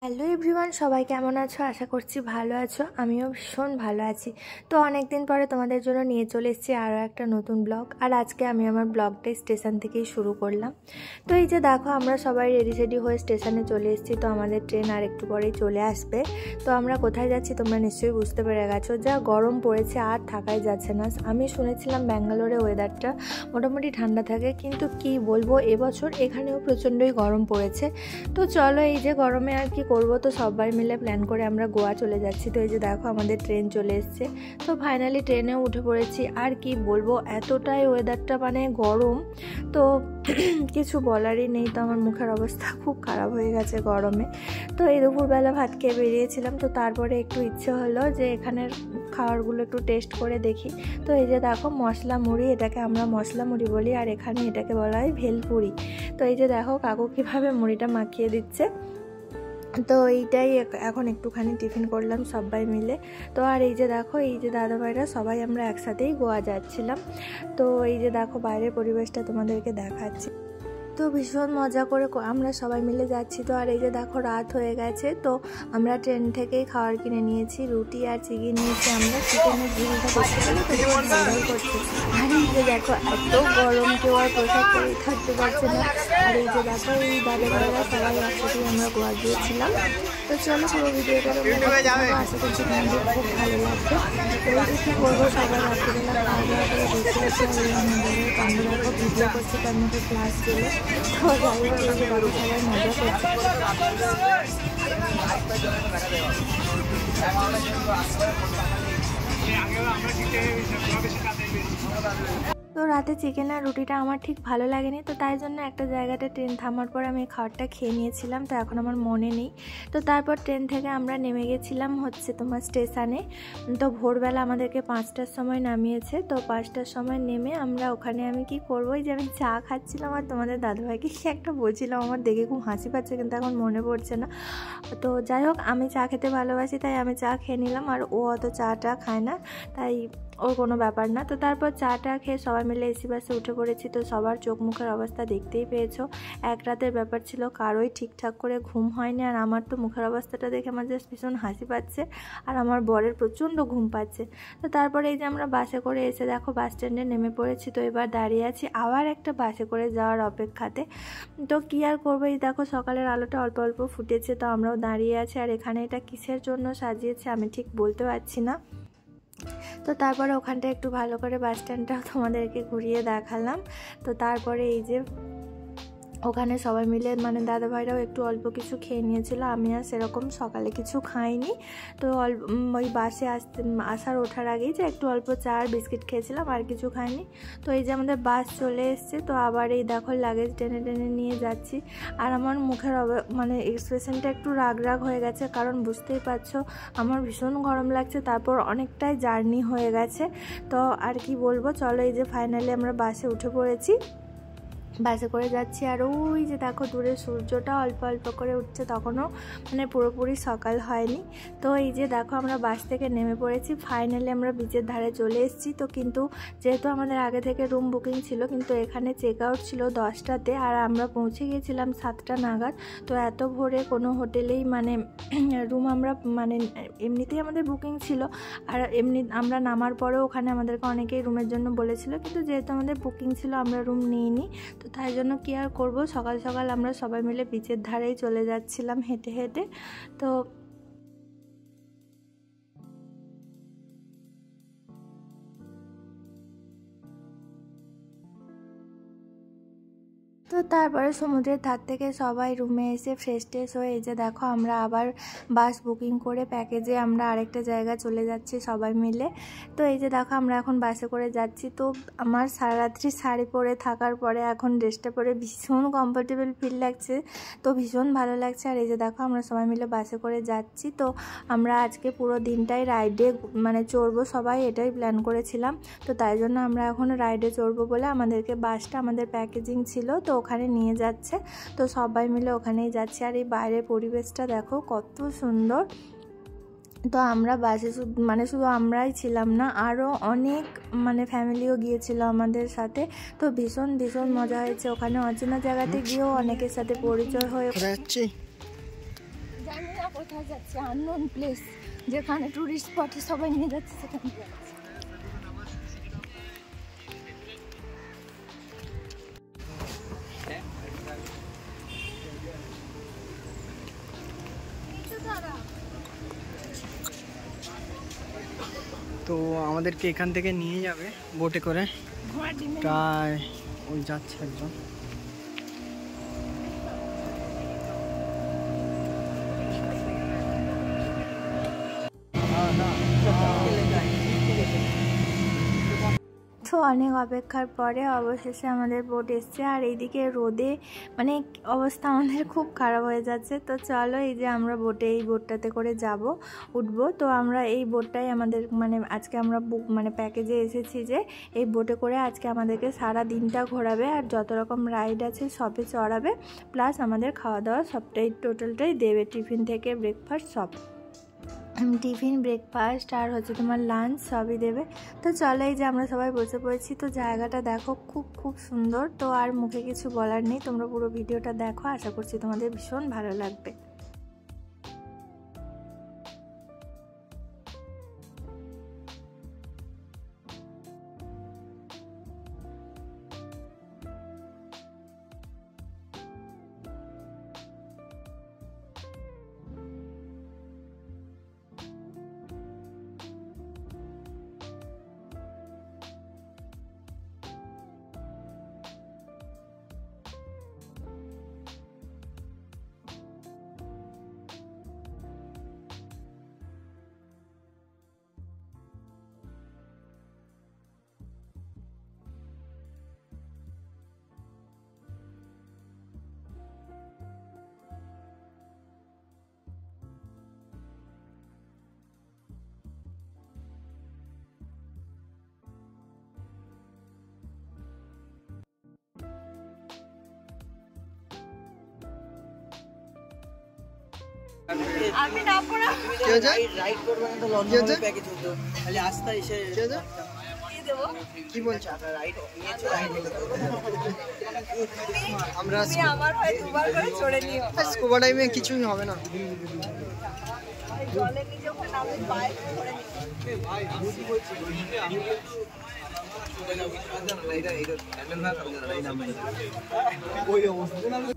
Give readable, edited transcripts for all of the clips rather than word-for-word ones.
Hello everyone, সবাই কেমন আছো? আশা করছি ভালো আছো। আমিও ভীষণ ভালো আছি। তো অনেক দিন পরে তোমাদের জন্য নিয়ে চলে এসেছি আরও একটা নতুন ব্লগ। আর আজকে আমি আমার ব্লগটাই স্টেশন থেকেই শুরু করলাম। তো এই যে দেখো, আমরা সবাই রেডি সেডি হয়ে স্টেশনে চলে এসেছি। তো আমাদের ট্রেন আর একটু পরেই চলে আসবে। তো আমরা কোথায় যাচ্ছি তোমরা নিশ্চয়ই বুঝতে পেরে গেছো। যা গরম পড়েছে আর থাকাই যাচ্ছে না। আমি শুনেছিলাম ব্যাঙ্গালোরে ওয়েদারটা মোটামুটি ঠান্ডা থাকে, কিন্তু কি বলবো, এবছর এখানেও প্রচণ্ডই গরম পড়েছে। তো চলো, এই যে গরমে আর কি করবো, তো সবাই মিলে প্ল্যান করে আমরা গোয়া চলে যাচ্ছি। তো এই যে দেখো, আমাদের ট্রেন চলে এসছে। তো ফাইনালি ট্রেনেও উঠে পড়েছি। আর কি বলবো, এতটাই ওয়েদারটা মানে গরম, তো কিছু বলারই নেই। তো আমার মুখের অবস্থা খুব খারাপ হয়ে গেছে গরমে। তো এই দুপুরবেলা ভাত খেয়ে বেরিয়েছিলাম। তো তারপরে একটু ইচ্ছে হলো যে এখানের খাবারগুলো একটু টেস্ট করে দেখি। তো এই যে দেখো, মশলা মুড়ি, এটাকে আমরা মশলা মুড়ি বলি, আর এখানে এটাকে বলা হয় ভেলপুরি। তো এই যে দেখো কাকু কীভাবে মুড়িটা মাখিয়ে দিচ্ছে। তো এইটাই এখন একটুখানি টিফিন করলাম সবাই মিলে। তো আর এই যে দেখো, এই যে দাদাভাইরা সবাই আমরা একসাথেই গোয়া যাচ্ছিলাম। তো এই যে দেখো, বাইরের পরিবেশটা তোমাদেরকে দেখাচ্ছি। তো ভীষণ মজা করে আমরা সবাই মিলে যাচ্ছি। তো আর এই যে দেখো, রাত হয়ে গেছে। তো আমরা ট্রেন থেকেই খাবার কিনে নিয়েছি, রুটি আর চিকেন নিয়েছি। আমরা চিকেনের ঝুলটা দেখতে পেলে তো খুব ভালোই করছি। আর এই যে দেখো, এত গরম, কেউ আর পোশাক পরেই থাকতে পারছে না। আর এই যে দেখো, এই দাদা ভাইরা সবাই একসাথেই আমরা গোয়া গিয়েছিলাম। তো চলো পুরো ভিডিওটা আশা করছি তোমাদের খুব ভালো লাগবে। তো এই যে কী করবো, সবাই রাত্রিবেলা খাওয়া দাওয়া করে বসে আছে। আর আমাদের কান্ড দেখো, ভিডিও করছে, তার মধ্যে ক্লাস চলে। তো যাই হোক, এই যে বাবু সবাই মজা করছে। তো রাতে চিকেন আর রুটিটা আমার ঠিক ভালো লাগেনি। তো তাই জন্য একটা জায়গাতে ট্রেন থামার পর আমি খাবারটা খেয়ে নিয়েছিলাম। তো এখন আমার মনে নেই। তো তারপর ট্রেন থেকে আমরা নেমে গেছিলাম হচ্ছে তোমার স্টেশনে। তো ভোরবেলা আমাদেরকে 5টার সময় নামিয়েছে। তো 5টার সময় নেমে আমরা ওখানে, আমি কি করবো, যে আমি চা খাচ্ছিলাম আর তোমাদের দাদুভাইকে কি একটা বলছিলাম, আমার দেখে খুব হাসি পাচ্ছে, কিন্তু এখন মনে পড়ছে না। তো যাই হোক, আমি চা খেতে ভালোবাসি, তাই আমি চা খেয়ে নিলাম। আর ও অত চাটা খায় না, তাই ওর কোনো ব্যাপার না। তো তারপর চাটা খেয়ে সবাই মিলে এসি বাসে উঠে পড়েছি। তো সবার চোখ মুখের অবস্থা দেখতেই পেয়েছো। এক রাতের ব্যাপার ছিল, কারোই ঠিকঠাক করে ঘুম হয়নি। আর আমার তো মুখের অবস্থাটা দেখে আমার জাস্ট ভীষণ হাসি পাচ্ছে, আর আমার বরের প্রচণ্ড ঘুম পাচ্ছে। তো তারপরে এই যে আমরা বাসে করে এসে দেখো বাস স্ট্যান্ডে নেমে পড়েছি। তো এবার দাঁড়িয়ে আছি আবার একটা বাসে করে যাওয়ার অপেক্ষাতে। তো কী আর করবো, এই দেখো সকালের আলোটা অল্প অল্প ফুটেছে। তো আমরাও দাঁড়িয়ে আছি। আর এখানে এটা কিসের জন্য সাজিয়েছে আমি ঠিক বলতে পারছি না। তো তারপরে ওখানটা একটু ভালো করে বাস স্ট্যান্ডটাও তোমাদেরকে ঘুরিয়ে দেখালাম। তো তারপরে এই যে ওখানে সবাই মিলে মানে দাদাভাইরাও একটু অল্প কিছু খেয়ে নিয়েছিল। আমি আর সেরকম সকালে কিছু খাইনি। তো ওই বাসে আসার ওঠার আগেই যে একটু অল্প চা আর বিস্কিট খেয়েছিলাম, আর কিছু খাইনি। তো এই যে আমাদের বাস চলে এসছে। তো আবার এই দেখো লাগেজ টেনে টেনে নিয়ে যাচ্ছি। আর আমার মুখের মানে এক্সপ্রেশনটা একটু রাগ রাগ হয়ে গেছে, কারণ বুঝতেই পারছো আমার ভীষণ গরম লাগছে। তারপর অনেকটাই জার্নি হয়ে গেছে। তো আর কি বলবো, চলো এই যে ফাইনালি আমরা বাসে উঠে পড়েছি, বাসে করে যাচ্ছি। আর ওই যে দেখো দূরে সূর্যটা অল্প অল্প করে উঠছে, তখনও মানে পুরোপুরি সকাল হয়নি। তো এই যে দেখো, আমরা বাস থেকে নেমে পড়েছি। ফাইনালি আমরা বিচের ধারে চলে এসেছি। তো কিন্তু যেহেতু আমাদের আগে থেকে রুম বুকিং ছিল, কিন্তু এখানে চেক আউট ছিল 10টাতে, আর আমরা পৌঁছে গিয়েছিলাম 7টা নাগাদ। তো এত ভোরে কোনো হোটেলেই মানে রুম আমরা মানে এমনিতেই আমাদের বুকিং ছিল। আর এমনি আমরা নামার পরেও ওখানে আমাদেরকে অনেকেই রুমের জন্য বলেছিল, কিন্তু যেহেতু আমাদের বুকিং ছিল আমরা রুম নিইনি। তো তাই জন্য কি আর করবো, সকাল সকাল আমরা সবাই মিলে বিচের ধারেই চলে যাচ্ছিলাম হেঁটে হেঁটে। তো তো তারপরে সমুদ্রের ধার থেকে সবাই রুমে এসে ফ্রেশ ট্রেশ হয়ে এই যে দেখো, আমরা আবার বাস বুকিং করে প্যাকেজে আমরা আরেকটা জায়গা চলে যাচ্ছি সবাই মিলে। তো এই যে দেখো, আমরা এখন বাসে করে যাচ্ছি। তো আমার সারা রাত্রি শাড়ি পরে থাকার পরে এখন ড্রেসটা পরে ভীষণ কমফোর্টেবল ফিল লাগছে। তো ভীষণ ভালো লাগছে। আর এই যে দেখো, আমরা সবাই মিলে বাসে করে যাচ্ছি। তো আমরা আজকে পুরো দিনটাই রাইডে মানে চড়বো সবাই, এটাই প্ল্যান করেছিলাম। তো তাই জন্য আমরা এখন রাইডে চড়বো বলে আমাদেরকে বাসটা আমাদের প্যাকেজিং ছিল, তো ওখানে নিয়ে যাচ্ছে। তো সবাই মিলে ওখানেই যাচ্ছে। আর এই বাইরের পরিবেশটা দেখো কত সুন্দর। তো আমরা বাসে মানে শুধু আমরাই ছিলাম না, আরও অনেক মানে ফ্যামিলিও গিয়েছিল আমাদের সাথে। তো ভীষণ ভীষণ মজা হয়েছে। ওখানে অচেনা জায়গাতে গিয়েও অনেকের সাথে পরিচয় হয়ে যাচ্ছে। জানি না কোথায় যাচ্ছে, আননোন প্লেস, যেখানে টুরিস্ট স্পটে সবাই নিয়ে যাচ্ছে সেখানে যাচ্ছে। তো আমাদেরকে এখান থেকে নিয়ে যাবে বোটে করে, প্রায় ওই যাচ্ছে একজন। তো অনেক অপেক্ষার পরে অবশেষে আমাদের বোট এসছে। আর এইদিকে রোদে মানে অবস্থা আমাদের খুব খারাপ হয়ে যাচ্ছে। তো চলো, এই যে আমরা এই বোটটাতে করে উঠবো। তো আমরা এই বোটটাই আমাদের মানে আজকে আমরা মানে প্যাকেজে এসেছি যে এই বোটে করে আজকে আমাদেরকে সারা দিনটা ঘোরাবে, আর যত রকম রাইড আছে সবে চড়াবে, প্লাস আমাদের খাওয়া দাওয়া সবটাই টোটালটাই দেবে, টিফিন থেকে ব্রেকফাস্ট সব, টিফিন ব্রেকফাস্ট আর হচ্ছে তোমার লাঞ্চ সবই দেবে। তো চলো, এই যে আমরা সবাই বসে পড়েছি। তো জায়গাটা দেখো, খুব খুব সুন্দর। তো আর মুখে কিছু বলার নেই, তোমরা পুরো ভিডিওটা দেখো, আশা করছি তোমাদের ভীষণ ভালো লাগবে। আমি না পড়া রাইড করব না, তো লঞ্চে প্যাকেজ হতো, খালি আস্তে এসে কি দেব, কি বলছ? রাইড নিয়েছো, রাইড আমরা আমার হয় দুবার করে চড়ে নিও। স্কুবা ডাইভিং কিছুই হবে না, জলে নিচে ওখানে নামে বাইক করে নিও। ভাই বুঝি বলছি আমি চলে যাবো, এটা হ্যান্ডেল না করলে রাইড নামে ওই অবস্থা।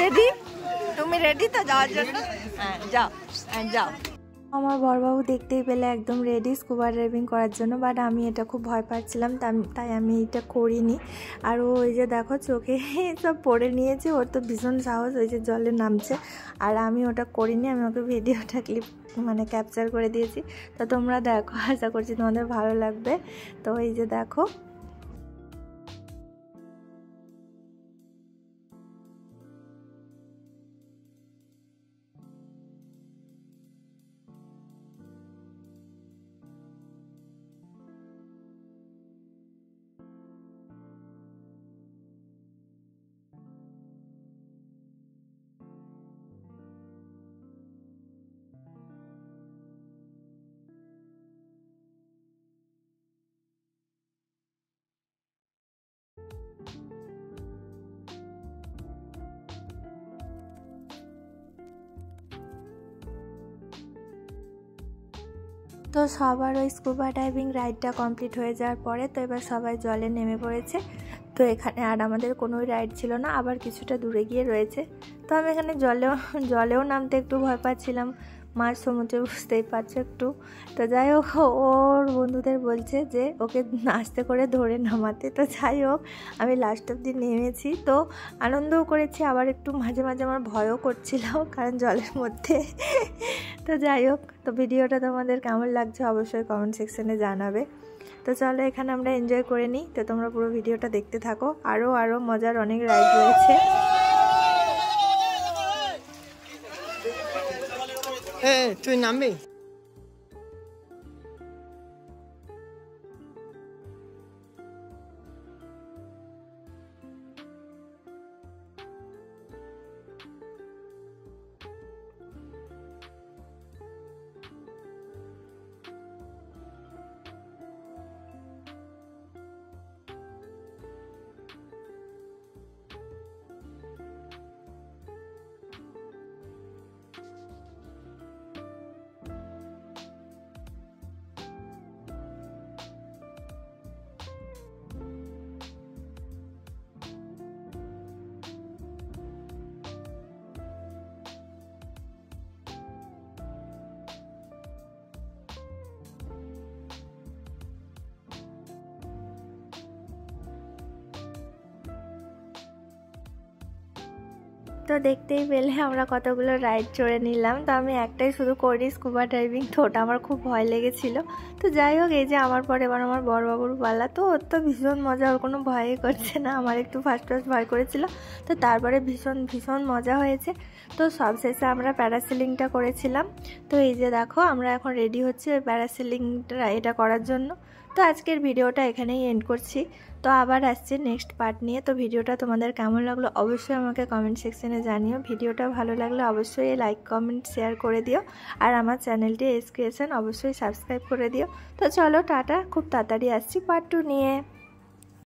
রেডি? তুমি রেডি তো যাওয়ার জন্য? হ্যাঁ যাও, যাও। আমার বড়বাবু দেখতেই পেলে একদম রেডি স্কুবা ড্রাইভিং করার জন্য, বাট আমি এটা খুব ভয় পাচ্ছিলাম, তাই আমি এটা করিনি। আর ওই যে দেখো চোখে সব পড়ে নিয়েছে, ওর তো ভীষণ সাহস, ওই যে জলে নামছে। আর আমি ওটা করিনি, আমি ওকে ভিডিওটা মানে ক্যাপচার করে দিয়েছি। তো তোমরা দেখো, আশা করছি তোমাদের ভালো লাগবে। তো এই যে দেখো, তো সবার ওই স্কুবা ডাইভিং রাইডটা কমপ্লিট হয়ে যাওয়ার পরে তো এবার সবাই জলে নেমে পড়েছে। তো এখানে আর আমাদের কোনো রাইড ছিল না, আবার কিছুটা দূরে গিয়ে রয়েছে। তো আমি এখানে জলেও নামতে একটু ভয় পাচ্ছিলাম, মাছ সমুদ্রে, বুঝতেই পারছো একটু। তো যাই হোক, ওর বন্ধুদের বলছে যে ওকে আস্তে করে ধরে নামাতে। তো যাই হোক, আমি লাস্ট অব্দি নেমেছি, তো আনন্দও করেছি, আবার একটু মাঝে মাঝে আমার ভয়ও করছিল, কারণ জলের মধ্যে। তো যাই হোক, তো ভিডিওটা তোমাদের কেমন লাগছে অবশ্যই কমেন্ট সেকশনে জানাবে। তো চলো, এখানে আমরা এনজয় করে নিই। তো তোমরা পুরো ভিডিওটা দেখতে থাকো, আরও মজার অনেক রাইড রয়েছে। তুই নামবি? তো দেখতেই পেলে আমরা কতগুলো রাইড চড়ে নিলাম। তো আমি একটাই শুধু করি স্কুবা ডাইভিং, তো ওটা আমার খুব ভয় লেগেছিল। তো যাই হোক, এই যে আমার পরে এবার আমার বড়বাবুর পালা। তো ওর তো ভীষণ মজা, ওর কোনো ভয়ই করছে না। আমার একটু ফার্স্ট ভয় করেছিল, তো তারপরে ভীষণ ভীষণ মজা হয়েছে। তো সবশেষে আমরা প্যারাসেলিংটা করেছিলাম। তো এই যে দেখো, আমরা এখন রেডি হচ্ছি ওই প্যারাসেলিংটা এটা করার জন্য। তো আজকের ভিডিওটা এখানেই এন্ড করছি। তো আবার আসছে নেক্সট পার্ট নিয়ে। তো ভিডিওটা তোমাদের কেমন লাগলো অবশ্যই আমাকে কমেন্ট সেকশনে জানিও। ভিডিওটা ভালো লাগলে অবশ্যই লাইক কমেন্ট শেয়ার করে দিও। আর আমার চ্যানেলটি এস ক্রিয়েশন অবশ্যই সাবস্ক্রাইব করে দিও। তো চলো টাটা, খুব তাড়াতাড়ি আসছি পার্ট 2 নিয়ে।